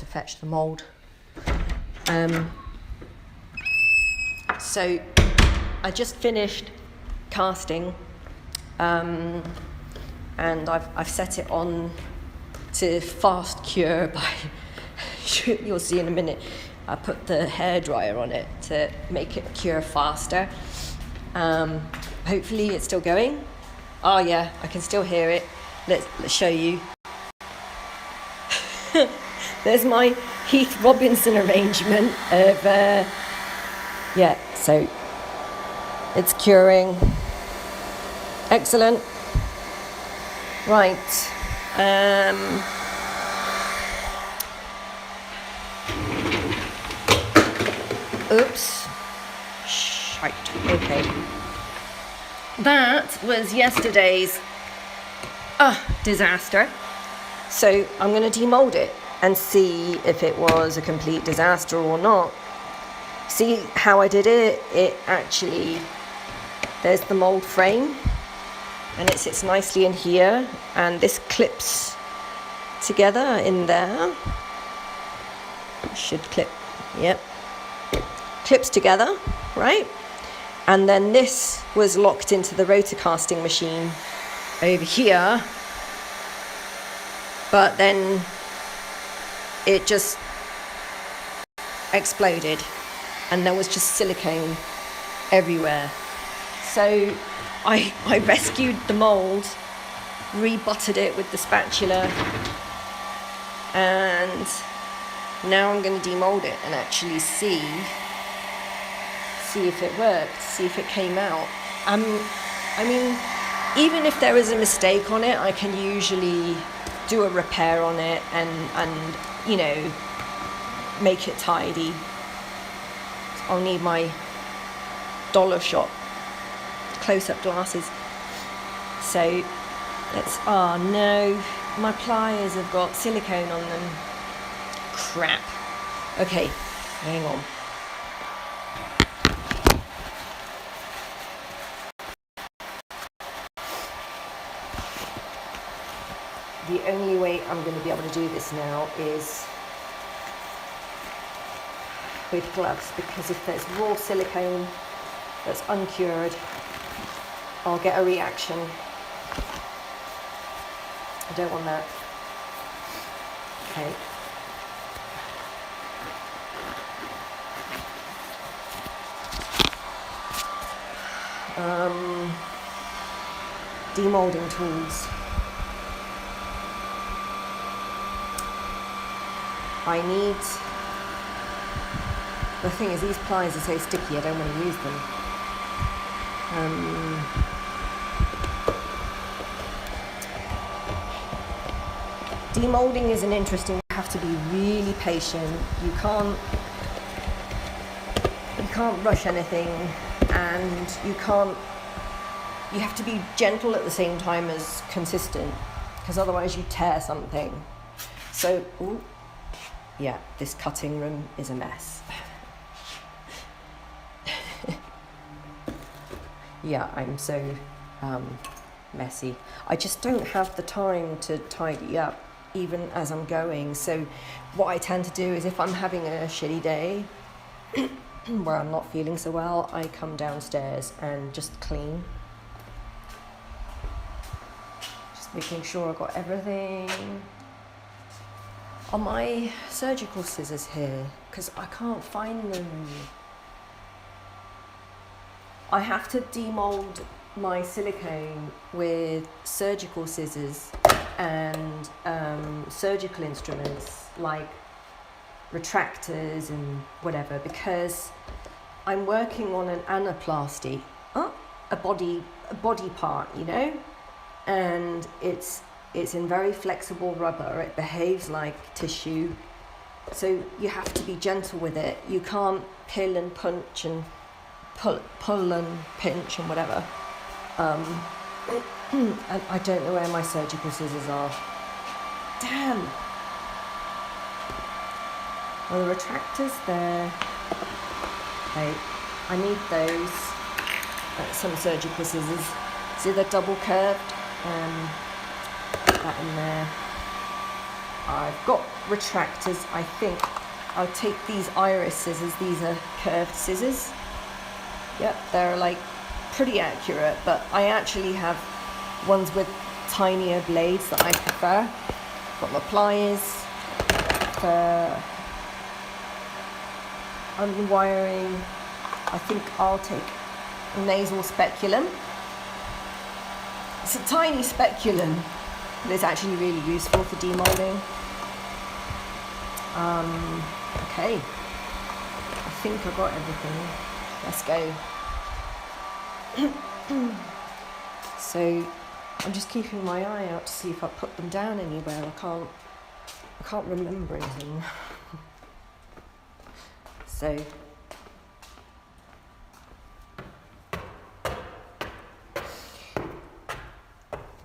fetch the mould. So I just finished casting, and I've set it on to fast cure by, you'll see in a minute, I put the hairdryer on it to make it cure faster. Hopefully it's still going. Oh yeah, I can still hear it. Let's show you. There's my Heath Robinson arrangement of, yeah, so it's curing. Excellent. Right. Oops. Shite. Okay. That was yesterday's disaster. So I'm going to demold it and see if it was a complete disaster or not. See how I did it? It actually, there's the mold frame and it sits nicely in here, and this clips together in there. Should clip, yep. Clips together, right? And then this was locked into the rotor casting machine over here, but then it just exploded and there was just silicone everywhere. So I rescued the mold, rebutted it with the spatula, and now I'm going to demold it and actually see if it worked, see if it came out. I mean, even if there is a mistake on it, I can usually do a repair on it and you know, make it tidy. I'll need my dollar shop close-up glasses. So let's, oh no, my pliers have got silicone on them. Crap. Okay, hang on. The only way I'm going to be able to do this now is with gloves, because if there's raw silicone that's uncured, I'll get a reaction. I don't want that. Okay. Demolding tools. I need, the thing is, these pliers are so sticky, I don't want to use them. Demolding is an interesting, you have to be really patient. You can't rush anything, and you have to be gentle at the same time as consistent, because otherwise you tear something. So, ooh. Yeah, this cutting room is a mess. Yeah, I'm so messy. I just don't have the time to tidy up even as I'm going. So what I tend to do is, if I'm having a shitty day where I'm not feeling so well, I come downstairs and just clean. Just making sure I've got everything. Are my surgical scissors here? Because I can't find them. I have to demold my silicone with surgical scissors and surgical instruments like retractors and whatever, because I'm working on an anaplasty, a body part, you know, and it's in very flexible rubber. It behaves like tissue, so you have to be gentle with it. You can't pill and punch and pull and pinch and whatever. And I don't know where my surgical scissors are. Damn. Well, the retractor's there. Okay, I need those. Some surgical scissors. See, they're double curved. Put that in there. I've got retractors. I think I'll take these iris scissors. These are curved scissors. Yep, they're like pretty accurate, but I actually have ones with tinier blades that I prefer. Got my pliers for unwiring. I think I'll take a nasal speculum. It's a tiny speculum, but it's actually really useful for demolding. Okay, I think I got everything. Let's go. So I'm just keeping my eye out to see if I put them down anywhere. I can't remember anything. So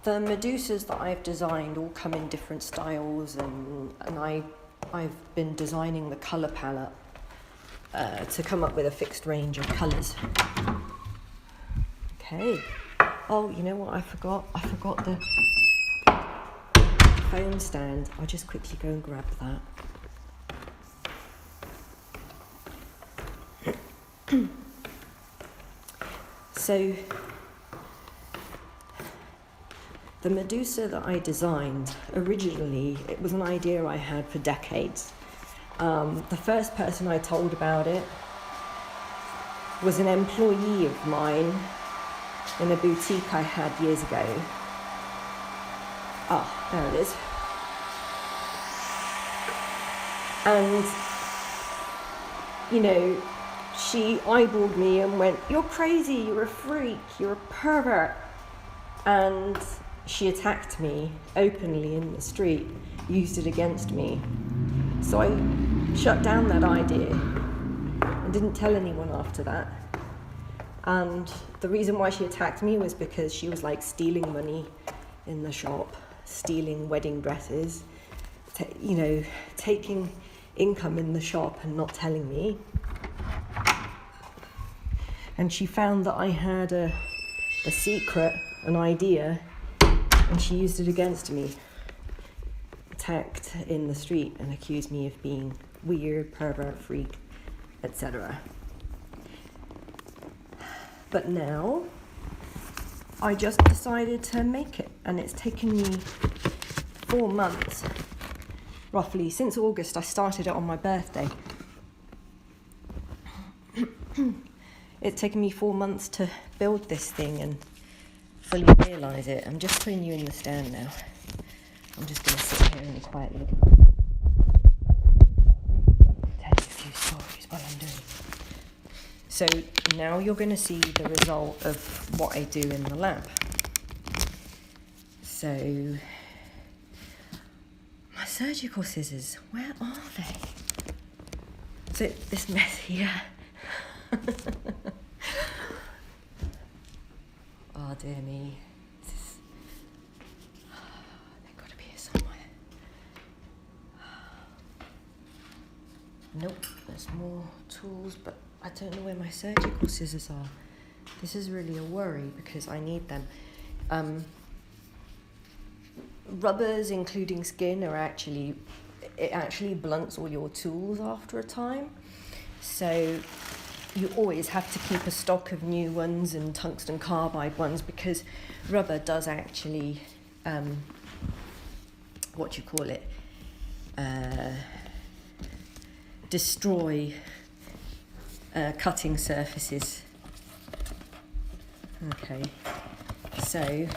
the Medusas that I've designed all come in different styles, and I've been designing the colour palette to come up with a fixed range of colours. Okay. Oh, you know what I forgot? I forgot the phone stand. I'll just quickly go and grab that. So the Medusa that I designed, originally, it was an idea I had for decades. The first person I told about it was an employee of mine in a boutique I had years ago. Ah, there it is. And, you know, she eyeballed me and went, "You're crazy, you're a freak, you're a pervert." And she attacked me openly in the street, used it against me. So I shut down that idea and didn't tell anyone after that. And the reason why she attacked me was because she was like stealing money in the shop, stealing wedding dresses, taking income in the shop and not telling me. And she found that I had a secret, an idea, and she used it against me. Attacked in the street and accused me of being weird, pervert, freak, etc. But now, I just decided to make it, and it's taken me 4 months, roughly, since August. I started it on my birthday. It's taken me 4 months to build this thing and fully realise it. I'm just putting you in the stand now. I'm just going to sit here and quietly tell you a few stories while I'm doing it. So now you're going to see the result of what I do in the lab. So, my surgical scissors, where are they? So this mess here. Oh dear me. They've got to be here somewhere. Nope, there's more tools, but I don't know where my surgical scissors are. This is really a worry because I need them. Rubbers, including skin, it actually blunts all your tools after a time. So you always have to keep a stock of new ones and tungsten carbide ones, because rubber does actually, destroy cutting surfaces. Okay, so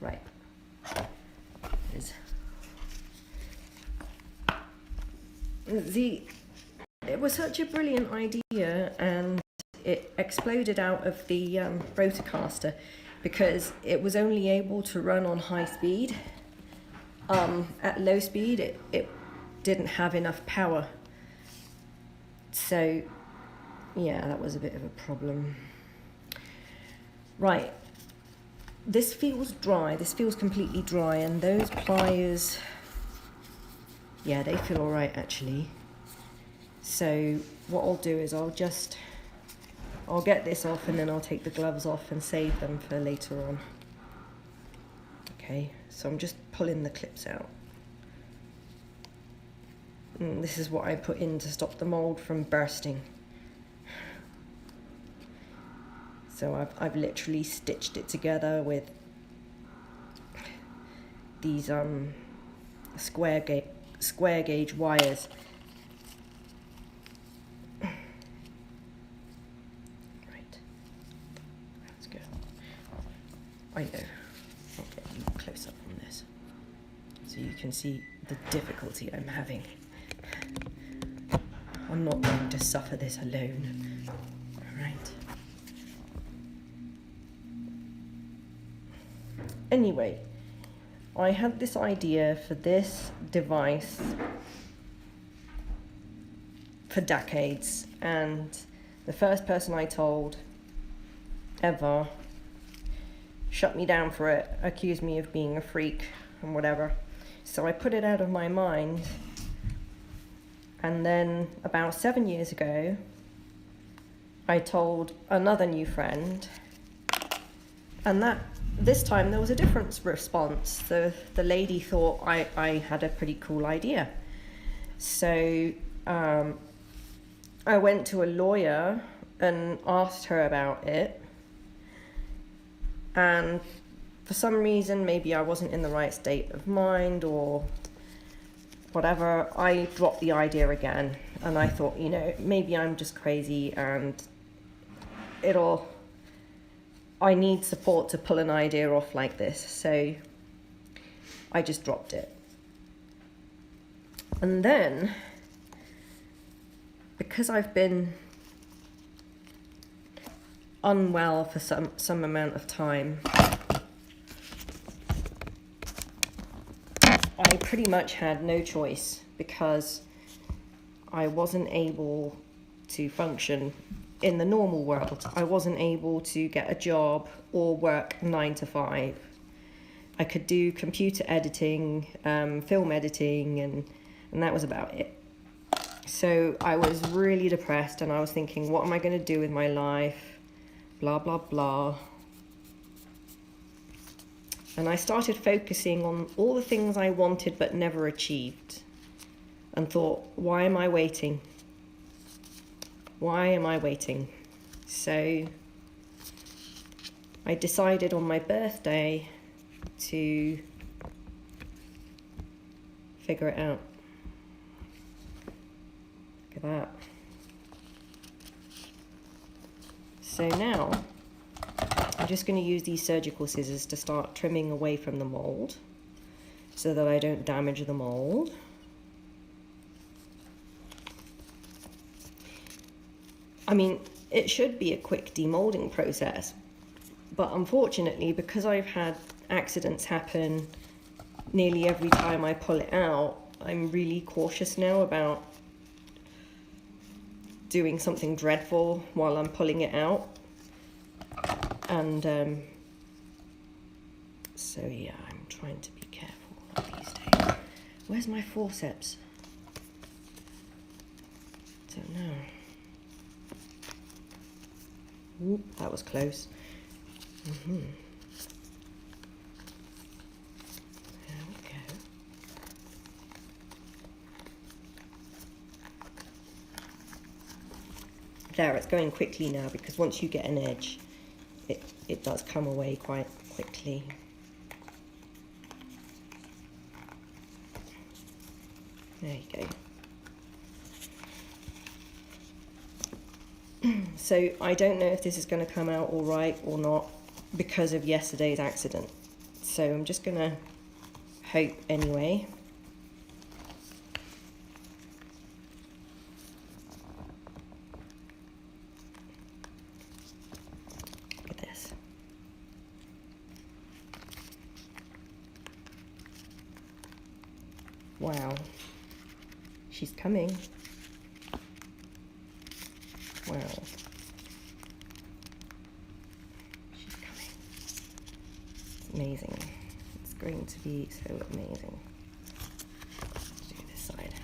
right. It was such a brilliant idea, and it exploded out of the rotocaster because it was only able to run on high speed. At low speed, it didn't have enough power. So, yeah, that was a bit of a problem. Right, this feels dry. This feels completely dry, and those pliers, yeah, they feel all right actually. So what I'll do is I'll I'll get this off and then I'll take the gloves off and save them for later on. Okay, so I'm just pulling the clips out. And this is what I put in to stop the mold from bursting. So I've literally stitched it together with these square gauge wires. Right, let's go. I know, I'll get you close up on this so you can see the difficulty I'm having. I'm not going to suffer this alone. Alright. Anyway, I had this idea for this device for decades, and the first person I told ever shut me down for it, accused me of being a freak and whatever. So I put it out of my mind. And then about 7 years ago, I told another new friend, and this time there was a different response. The lady thought I had a pretty cool idea. So I went to a lawyer and asked her about it. And for some reason, maybe I wasn't in the right state of mind or whatever, I dropped the idea again, and I thought, you know, maybe I'm just crazy and I need support to pull an idea off like this, so I just dropped it. And then, because I've been unwell for some amount of time, I pretty much had no choice, because I wasn't able to function in the normal world. I wasn't able to get a job or work 9 to 5. I could do computer editing, film editing, and that was about it. So I was really depressed, and I was thinking, what am I going to do with my life? Blah, blah, blah. And I started focusing on all the things I wanted but never achieved, and thought, why am I waiting? Why am I waiting? So I decided on my birthday to figure it out. Look at that. So now I'm just going to use these surgical scissors to start trimming away from the mold so that I don't damage the mold. I mean, it should be a quick demolding process, but unfortunately, because I've had accidents happen nearly every time I pull it out, I'm really cautious now about doing something dreadful while I'm pulling it out. And so yeah, I'm trying to be careful these days. Where's my forceps? Don't know. Oop, that was close. There we go. There, it's going quickly now, because once you get an edge, it does come away quite quickly. There you go. So I don't know if this is going to come out all right or not because of yesterday's accident. So I'm just going to hope anyway. Look at this. Wow. She's coming. Wow. She's coming. It's amazing. It's going to be so amazing. Let's do this side.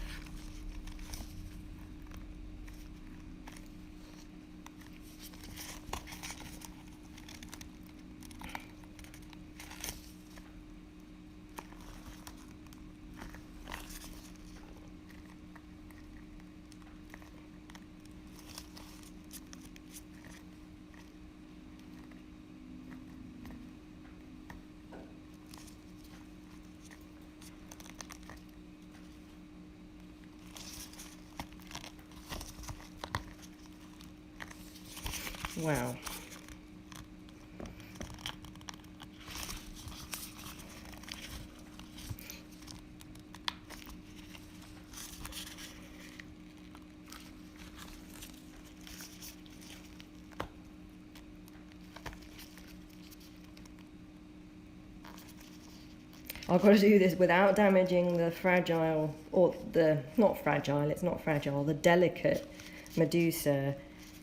Wow. I've got to do this without damaging the fragile, or the, not fragile, it's not fragile, the delicate Medusa,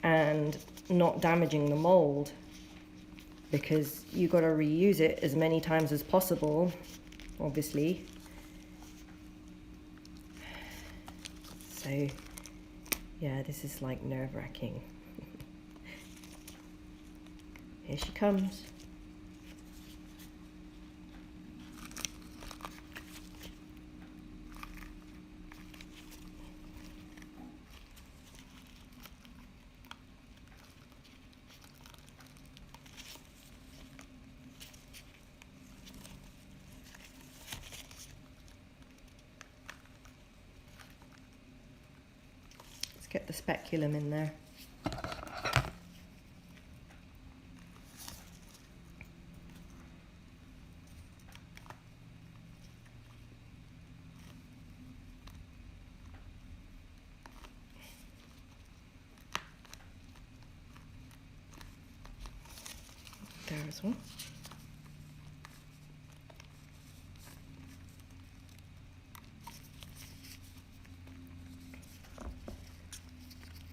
and not damaging the mold, because you've got to reuse it as many times as possible, obviously. So, yeah, this is like nerve-wracking. Here she comes. Get the speculum in there. There as well.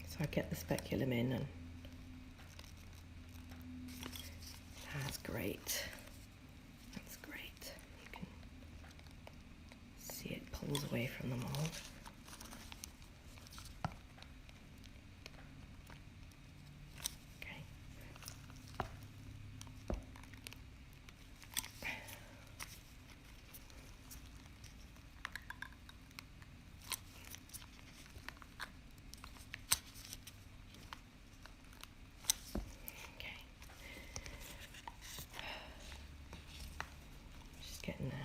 So I get the speculum in, and that's great. That's great. You can see it pulls away from the mold. Getting there.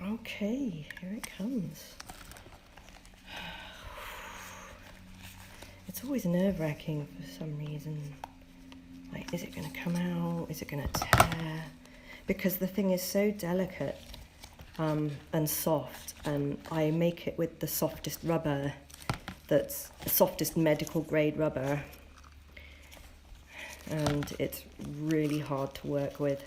Okay, here it comes. It's always nerve-wracking for some reason. Like, is it going to come out? Is it going to tear? Because the thing is so delicate and soft, and I make it with the softest rubber, that's the softest medical grade rubber, and it's really hard to work with.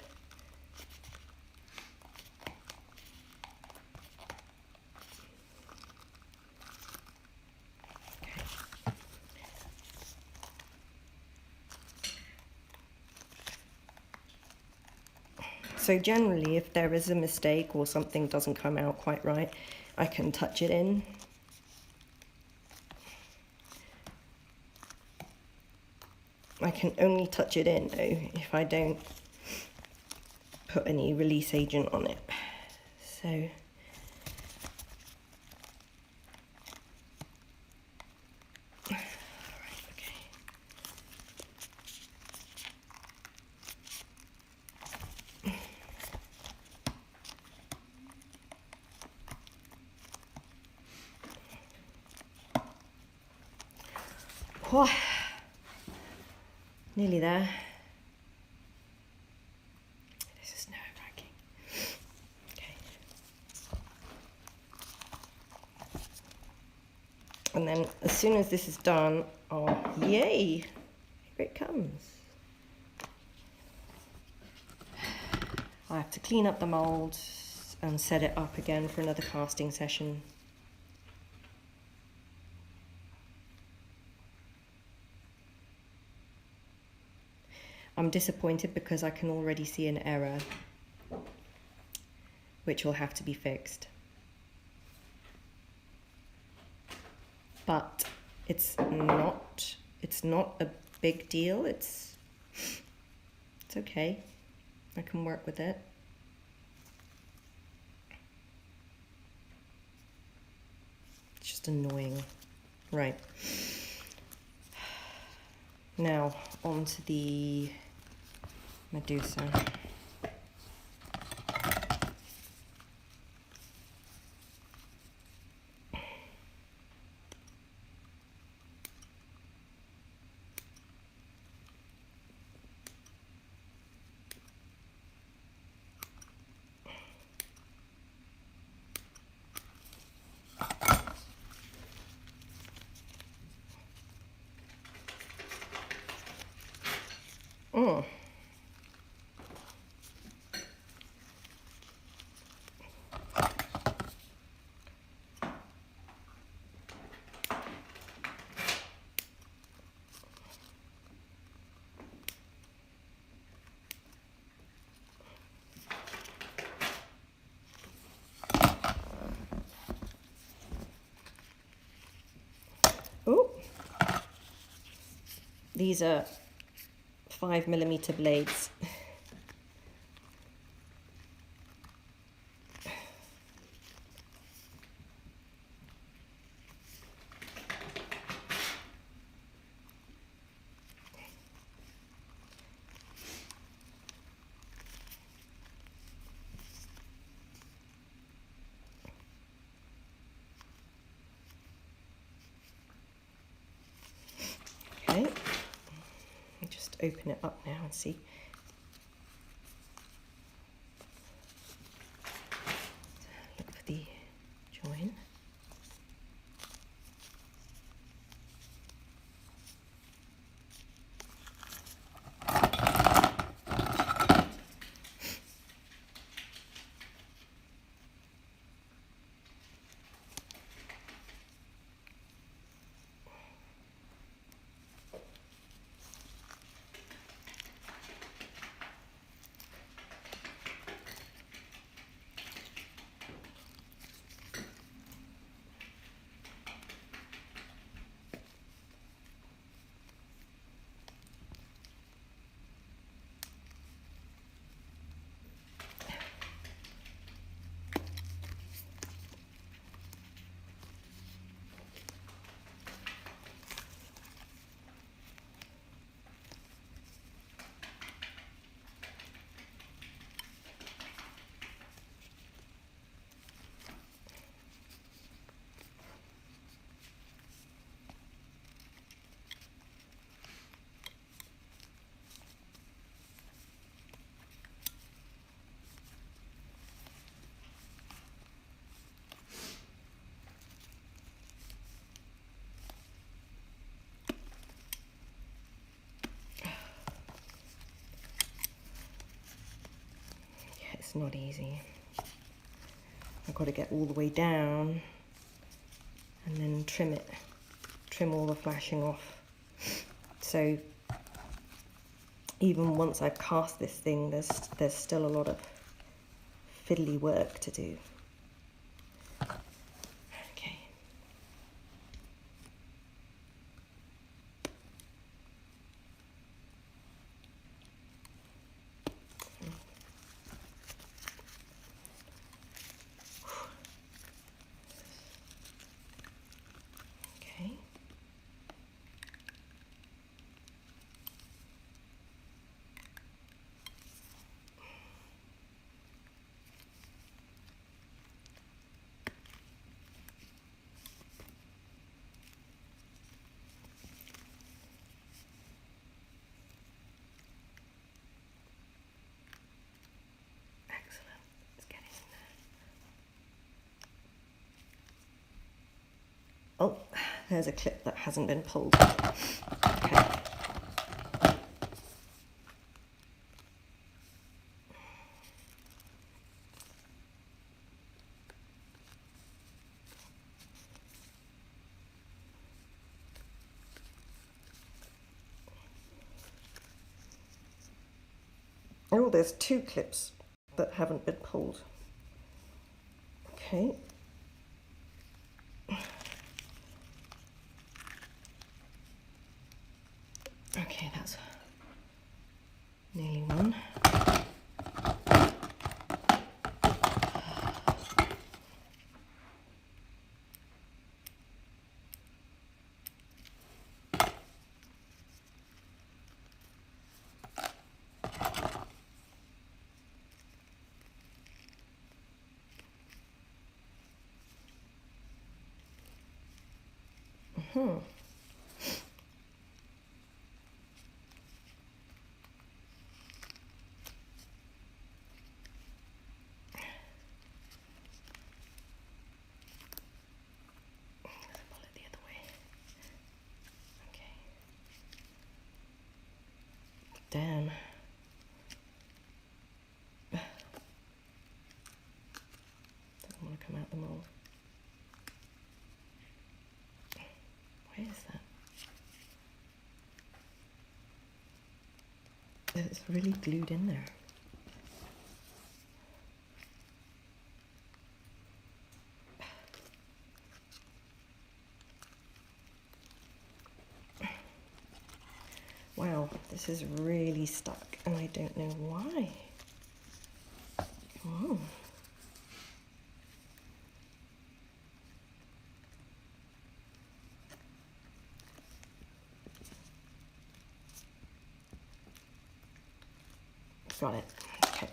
So generally, if there is a mistake or something doesn't come out quite right, I can touch it in. I can only touch it in though if I don't put any release agent on it. So Whew. Nearly there. This is nerve-wracking. Okay. And then as soon as this is done, oh, yay, here it comes. I have to clean up the mould and set it up again for another casting session. I'm disappointed because I can already see an error, which will have to be fixed. But it's not a big deal. It's okay. I can work with it. It's just annoying. Right. Now on to the Medusa. Oh. Oh, these are 5mm blades. Okay, I'll just open it up now and see. Look for the join. It's not easy. I've got to get all the way down and then trim all the flashing off. So even once I've cast this thing, there's still a lot of fiddly work to do. Okay. Okay. Oh, there's a clip that hasn't been pulled. Okay. Oh, there's 2 clips that haven't been pulled. Okay. Okay, that's nearly one. Pull it the other way. Okay. Damn. Doesn't want to come out the mold. Where is that? It's really glued in there. Wow, this is really stuck and I don't know why. Oh. Got it. Okay.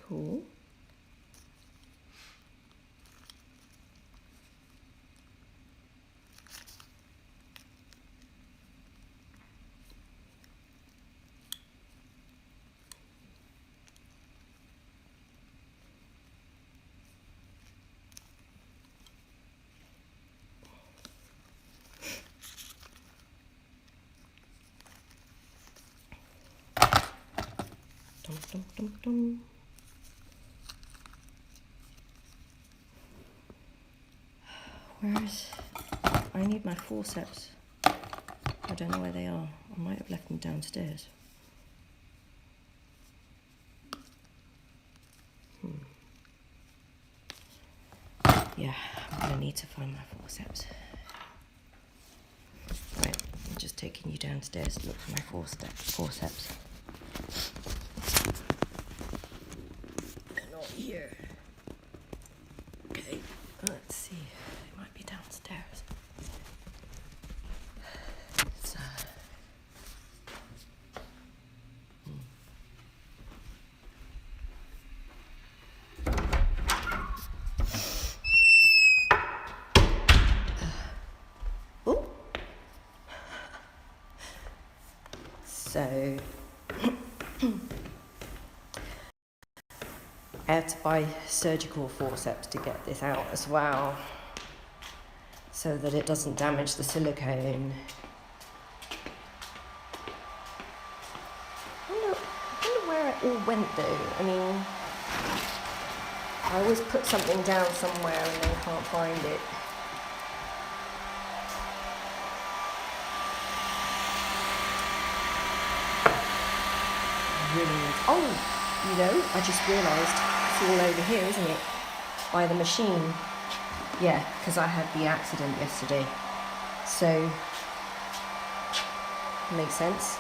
Cool. Dum, dum, dum, dum. Where's... I need my forceps. I don't know where they are. I might have left them downstairs. Yeah, I'm going to need to find my forceps. Right, I'm just taking you downstairs to look for my forceps. They're not here. Okay, let's see. They might be downstairs. So, oh. So I had to buy surgical forceps to get this out as well, so that it doesn't damage the silicone. I wonder where it all went though. I mean, I always put something down somewhere and then can't find it. really needs... Oh, you know, I just realised it's all over here, isn't it? By the machine. Yeah, because I had the accident yesterday. So, makes sense.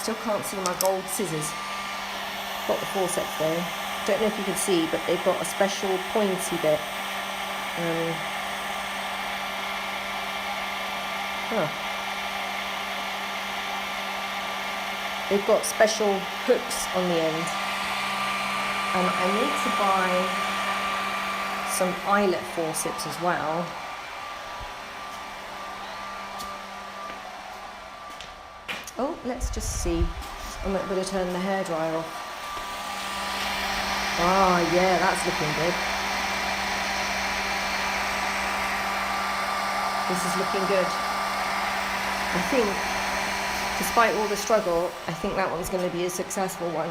Still can't see my gold scissors. Got the forceps though. Don't know if you can see, but they've got a special pointy bit. They've got special hooks on the end. And I need to buy some eyelet forceps as well. Oh, let's just see. I'm not going to turn the hairdryer off. Oh, yeah, that's looking good. This is looking good. I think, despite all the struggle, I think that one's going to be a successful one.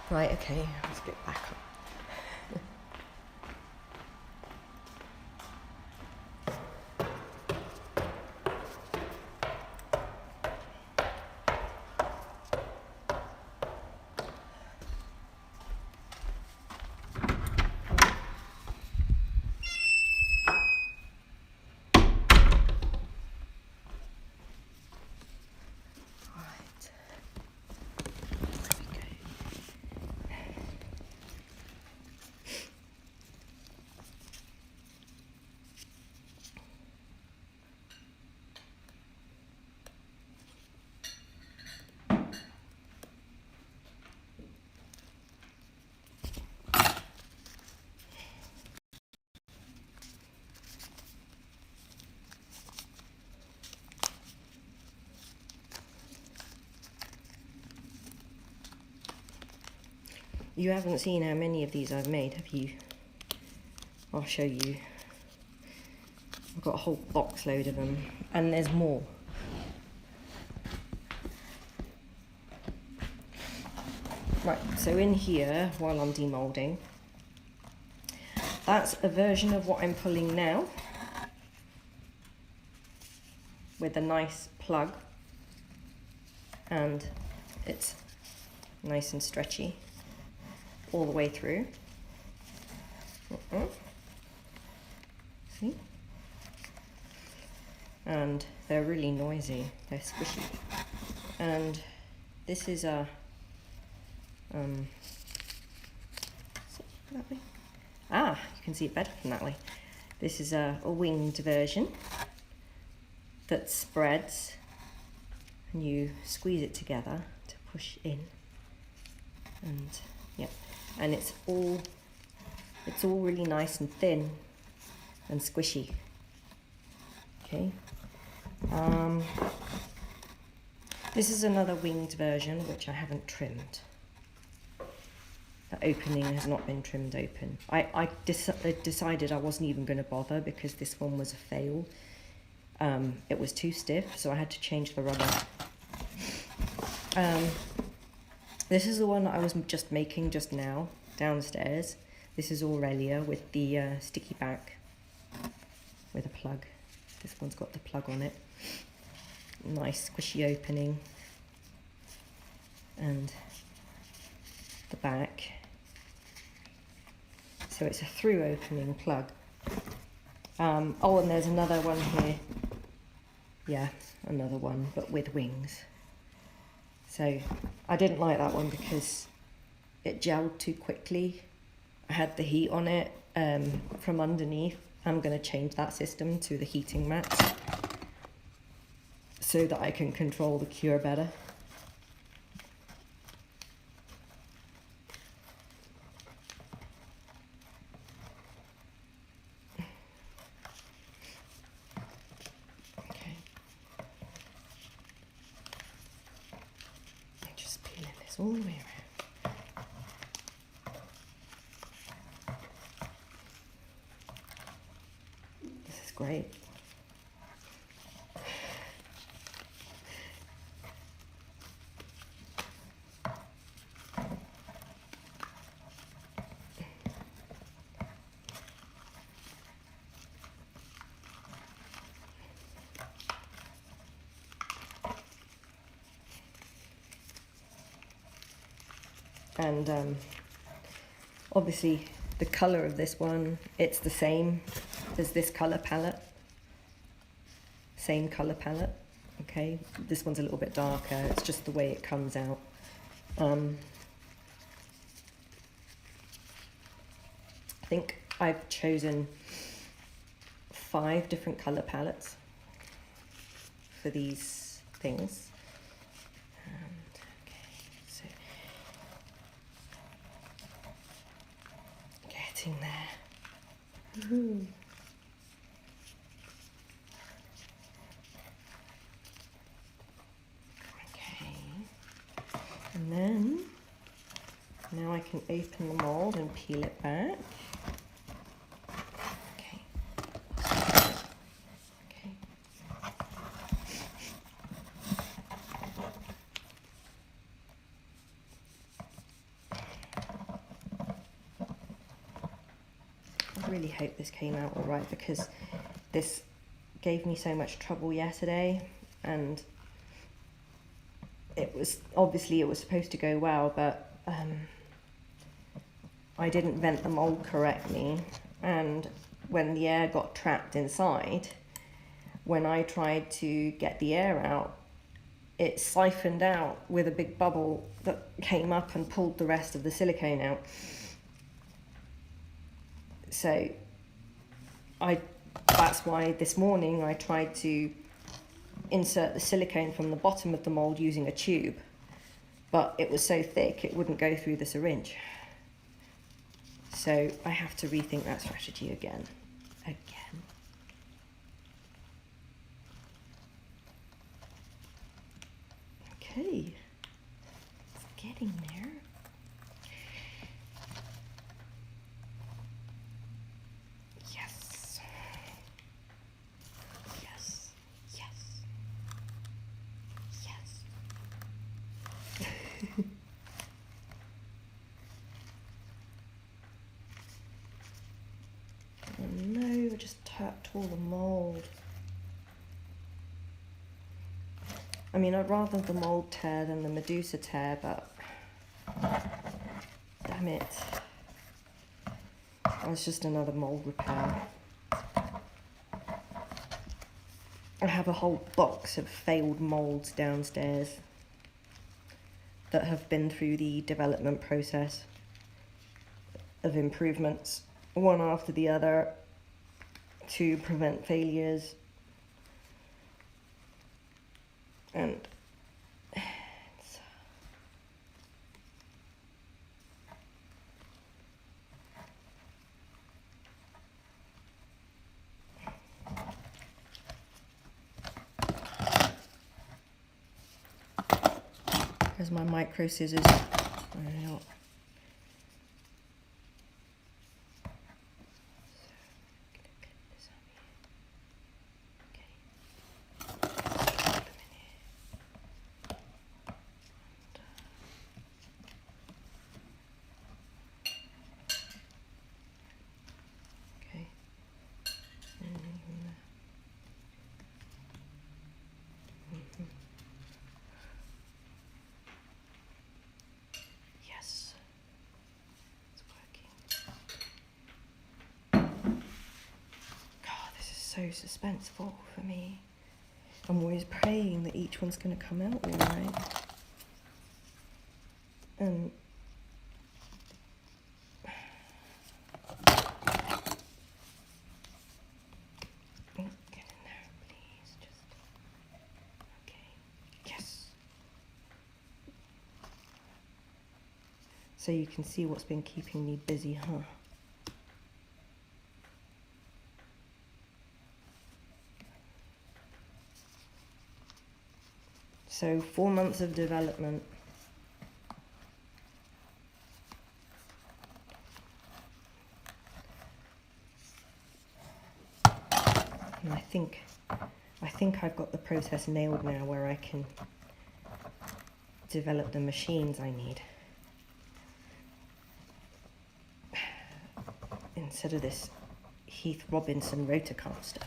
Right, okay, let's get back up. You haven't seen how many of these I've made, have you? I'll show you. I've got a whole box load of them, and there's more. Right, so in here, while I'm demolding, that's a version of what I'm pulling now, with a nice plug, and it's nice and stretchy all the way through. See? And they're really noisy, they're squishy. And this is a that way. Ah, you can see it better from that way. This is a winged version that spreads, and you squeeze it together to push in, and yeah, and it's all really nice and thin and squishy. Okay. This is another winged version which I haven't trimmed. The opening has not been trimmed open. I decided I wasn't even going to bother because this one was a fail. It was too stiff, so I had to change the rubber. This is the one that I was just making just now, downstairs. This is Aurelia with the sticky back with a plug. This one's got the plug on it. Nice squishy opening. And the back. So it's a through opening plug. Oh, and there's another one here. Yeah, another one, but with wings. So I didn't like that one because it gelled too quickly. I had the heat on it from underneath. I'm going to change that system to the heating mats so that I can control the cure better. All the way around. This is great. And obviously the colour of this one, it's the same as this colour palette. Same colour palette, okay? This one's a little bit darker, it's just the way it comes out. I think I've chosen 5 different colour palettes for these things. And, okay, so getting there. Woohoo. Okay, and then now I can open the mould and peel it back. Okay. Okay. I really hope this came out all right, because this gave me so much trouble yesterday, and it was obviously it was supposed to go well, but I didn't vent the mould correctly, and when the air got trapped inside, when I tried to get the air out, it siphoned out with a big bubble that came up and pulled the rest of the silicone out. So that's why this morning I tried to insert the silicone from the bottom of the mould using a tube, but it was so thick it wouldn't go through the syringe. So I have to rethink that strategy again. Okay, it's getting there. Yes. Yes. Yes. Yes. Oh no, I just tapped all the mould. I mean, I'd rather the mould tear than the Medusa tear, but damn it. Oh, it's just another mould repair. I have a whole box of failed moulds downstairs that have been through the development process of improvements, one after the other, to prevent failures. And there's my micro scissors. So suspenseful for me. I'm always praying that each one's going to come out all right. And get in there, please. Just okay. Yes. So you can see what's been keeping me busy, huh? So 4 months of development. And I think I've got the process nailed now, where I can develop the machines I need. Instead of this Heath Robinson rotocaster.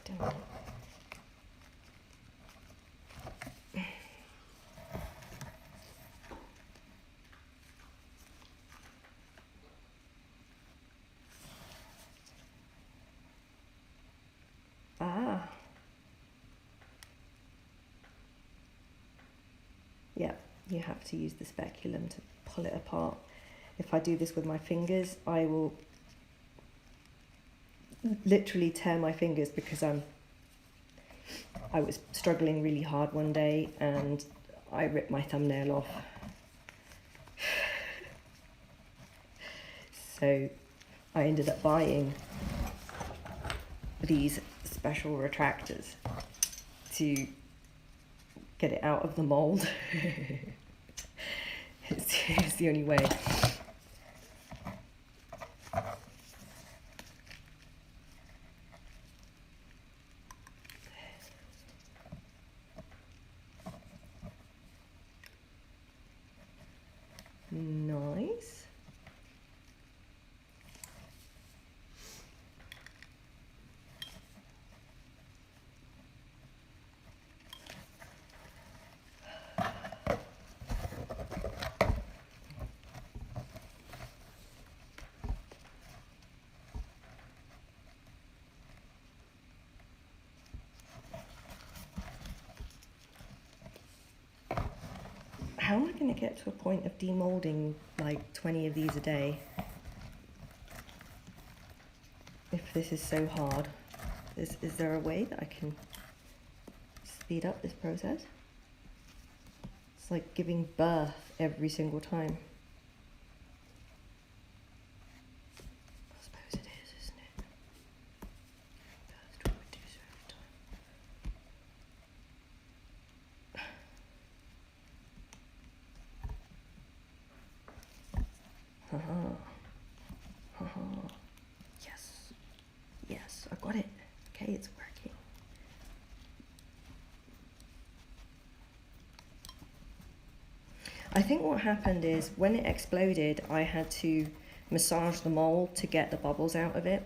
don't know. Ah. Yeah, you have to use the speculum to pull it apart. If I do this with my fingers, I will literally tear my fingers because I was struggling really hard one day and I ripped my thumbnail off. So I ended up buying these special retractors to get it out of the mold. It's the only way. Nice. How am I going to get to a point of demolding like 20 of these a day if this is so hard? Is there a way that I can speed up this process? It's like giving birth every single time. I suppose it is, isn't it? Birth to a Medusa every time. Haha. Haha. Yes. Yes, I got it. Okay, it's working. I think what happened is when it exploded, I had to massage the mold to get the bubbles out of it.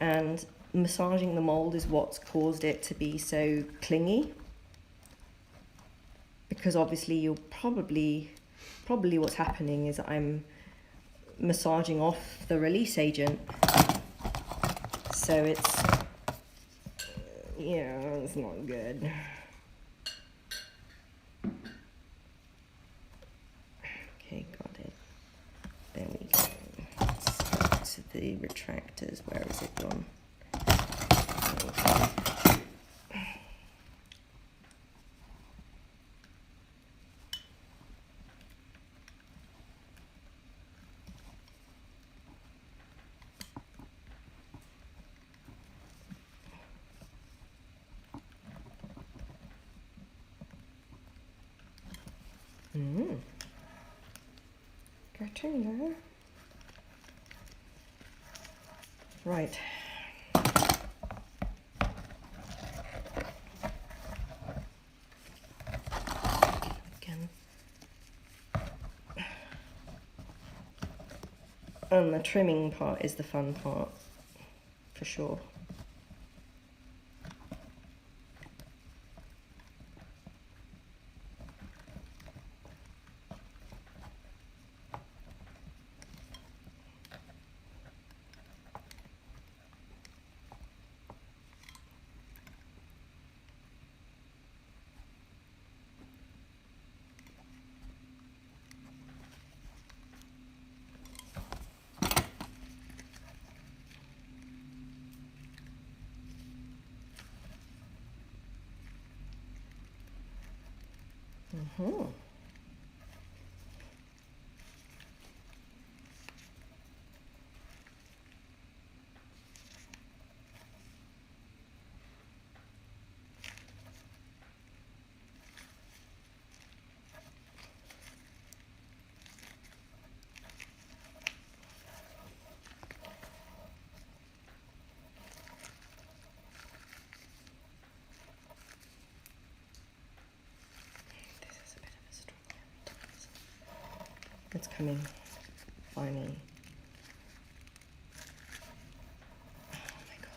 And massaging the mold is what's caused it to be so clingy. Because obviously you'll probably what's happening is I'm massaging off the release agent. So it's, yeah, it's not good. Okay, got it. There we go. So the retractors, where is it gone? Getting there. Right. Again. And the trimming part is the fun part, for sure. Mm-hmm. It's coming, finally. Oh my god.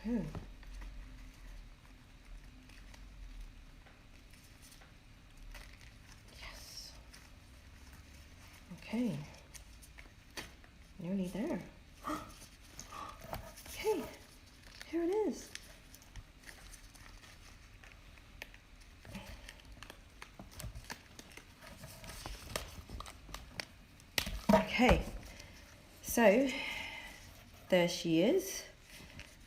Oh. Yes. Okay. Nearly there. Okay. Here it is. Okay. So there she is.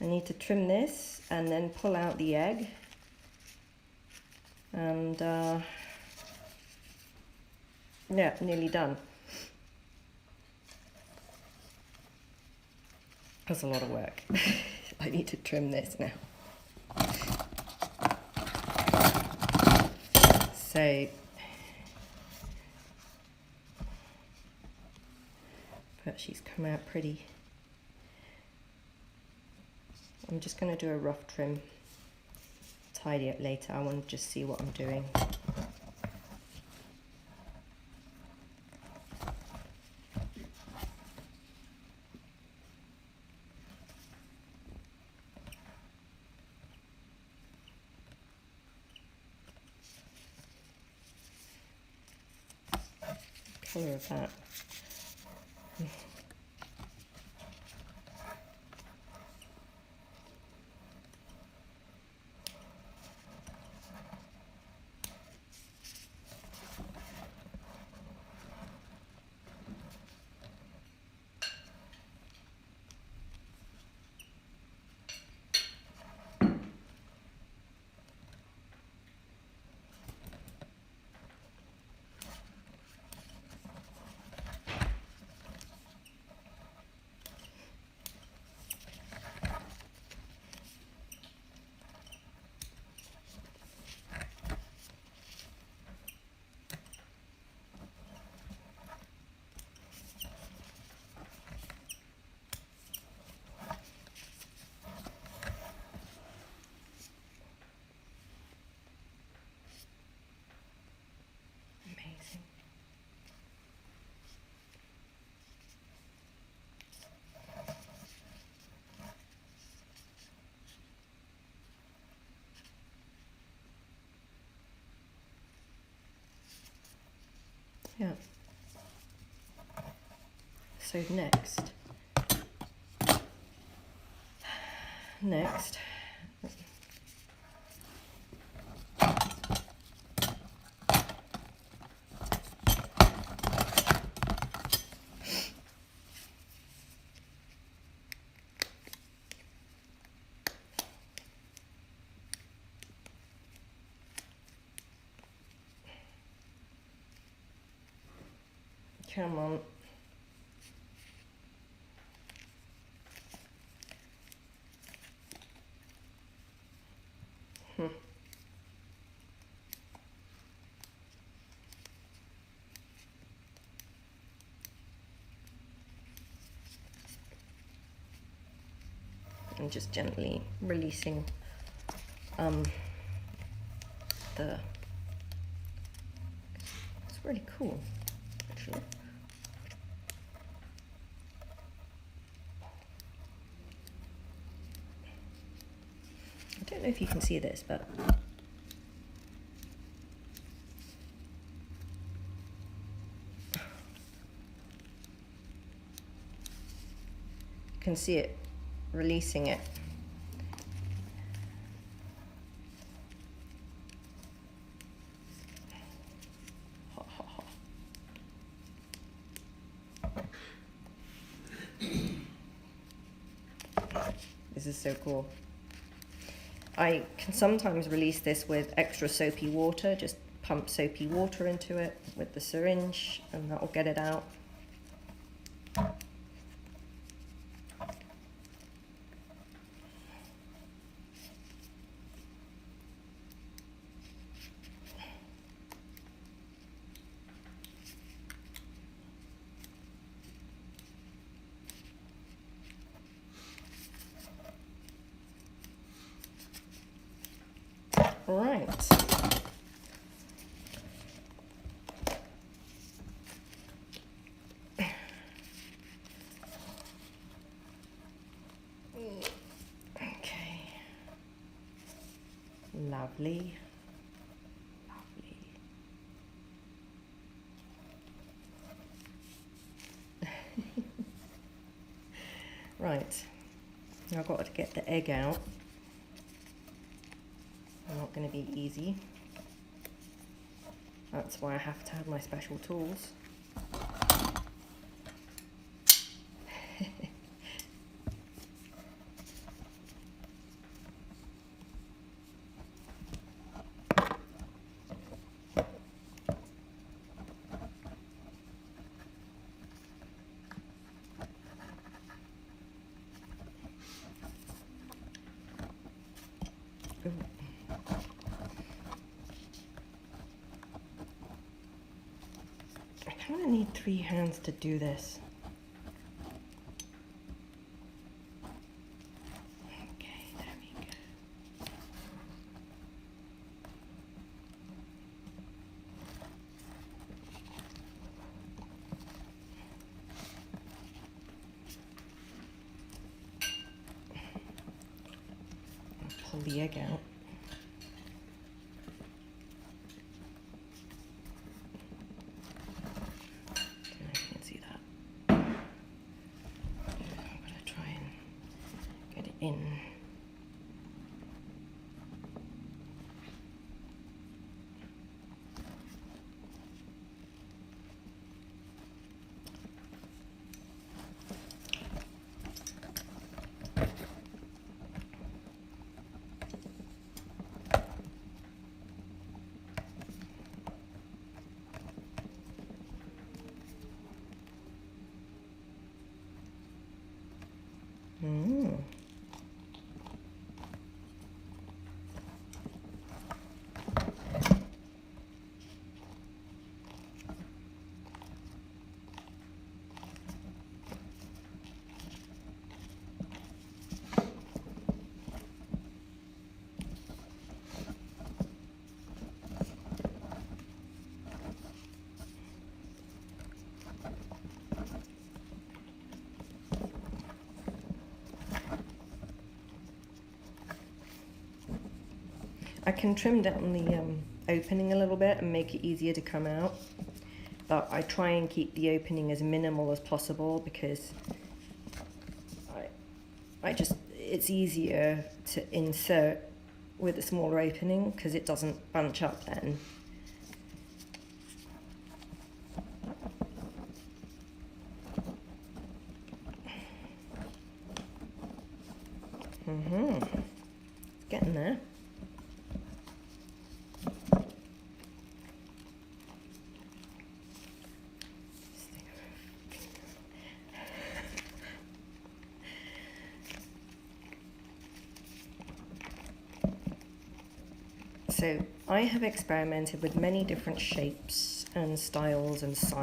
I need to trim this and then pull out the egg. And yeah, nearly done. That's a lot of work. I need to trim this now. So but she's come out pretty. I'm just going to do a rough trim, tidy it later. I want to just see what I'm doing. Colour of that. Amazing. Yeah. So next, come on. And just gently releasing the, it's really cool actually. I don't know if you can see this, but you can see it releasing it. This is so cool. I can sometimes release this with extra soapy water, just pump soapy water into it with the syringe and that will get it out. Right. Okay. Lovely. Right, now I've got to get the egg out. Not going to be easy. That's why I have to have my special tools. I kind of need 3 hands to do this. Okay, there we go. I'll pull the egg out. In. I can trim down the opening a little bit and make it easier to come out, but I try and keep the opening as minimal as possible because it's easier to insert with a smaller opening because it doesn't bunch up then. It's getting there. So I have experimented with many different shapes and styles and sizes.